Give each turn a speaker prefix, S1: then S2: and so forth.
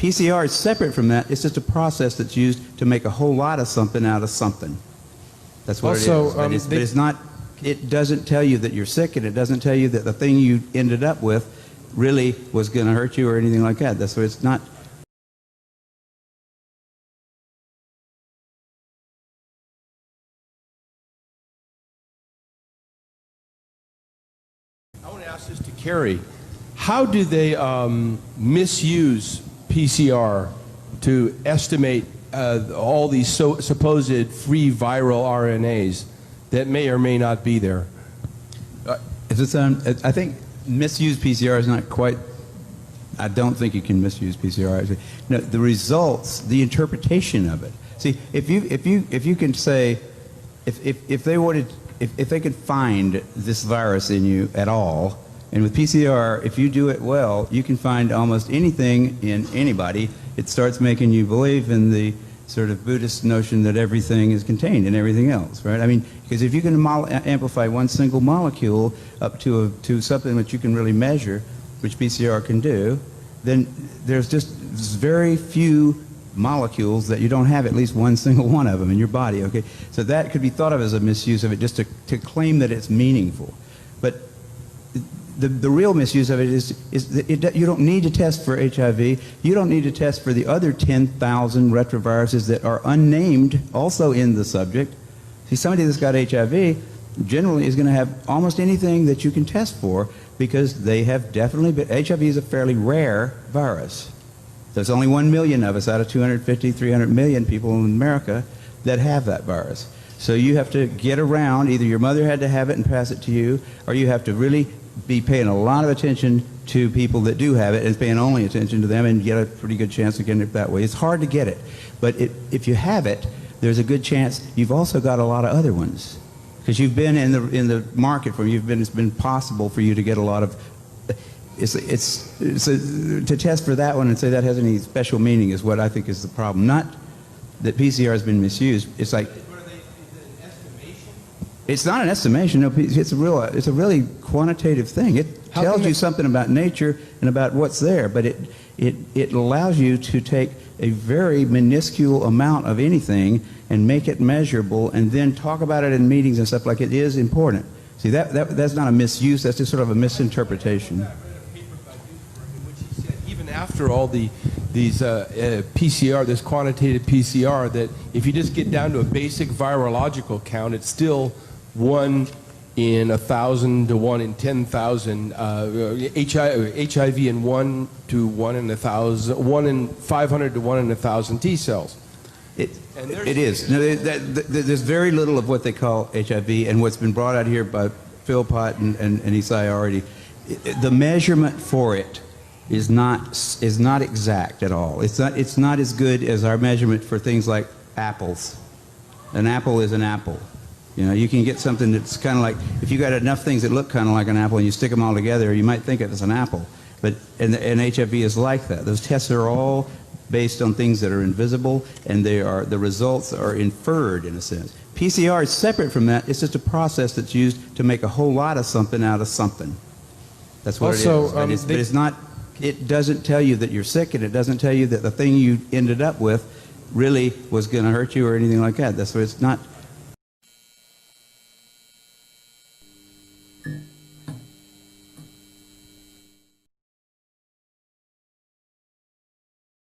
S1: PCR is separate from that. It's just a process that's used to make a whole lot of something out of something. That's what
S2: Also,
S1: it is. But it's not, it doesn't tell you that you're sick, and it doesn't tell you that the thing you ended up with really was going to hurt you or anything like that. That's why it's not.
S2: I want to ask this to Kary. How do they misuse PCR to estimate all these supposed free viral RNAs that may or may not be there?
S1: I think misuse PCR is not quite. I don't think you can misuse PCR. Actually, no, the results, the interpretation of it. See, if you can say, if they could find this virus in you at all, and with PCR, if you do it well, you can find almost anything in anybody. It starts making you believe in the sort of Buddhist notion that everything is contained in everything else, right? I mean, because if you can amplify one single molecule up to something that you can really measure, which PCR can do, then there's just very few molecules that you don't have at least one single one of them in your body, okay? So that could be thought of as a misuse of it, just to claim that it's meaningful. But the real misuse of it is that you don't need to test for HIV. You don't need to test for the other 10,000 retroviruses that are unnamed also in the subject. See, somebody that's got HIV generally is going to have almost anything that you can test for because they have definitely been. HIV is a fairly rare virus. There's only 1 million of us out of 250, 300 million people in America that have that virus. So you have to get around. Either your mother had to have it and pass it to you, or you have to really be paying a lot of attention to people that do have it and paying only attention to them and get a pretty good chance of getting it that way. It's hard to get it, but if you have it, there's a good chance you've also got a lot of other ones because you've been in the market for it's been possible for you to get a lot of. To test for that one and say that has any special meaning is what I think is the problem. Not that PCR has been misused. It's like. It's not an estimation. No, it's a really quantitative thing. It tells you something about nature and about what's there, but it allows you to take a very minuscule amount of anything and make it measurable, and then talk about it in meetings and stuff like it is important. See, that's not a misuse. That's just sort of a misinterpretation.
S2: I read a paper by Philpott in which he said even after all these PCR, this quantitative PCR, that if you just get down to a basic virological count, it's still 1 in 1,000 to 1 in 10,000, HIV in 1 to 1 in 1,000, 1 in 500 to 1 in 1,000 T cells.
S1: It is. No, there's very little of what they call HIV, and what's been brought out here by Philpott and Isai already. The measurement for it is not exact at all. It's not as good as our measurement for things like apples. An apple is an apple. You know, you can get something that's kind of like, if you got enough things that look kind of like an apple and you stick them all together, you might think it's an apple. But and HIV is like that. Those tests are all based on things that are invisible, and the results are inferred in a sense. PCR is separate from that. It's just a process that's used to make a whole lot of something out of something. That's what
S2: also,
S1: it is. But it's not. It doesn't tell you that you're sick, and it doesn't tell you that the thing you ended up with really was going to hurt you or anything like that. That's why it's not.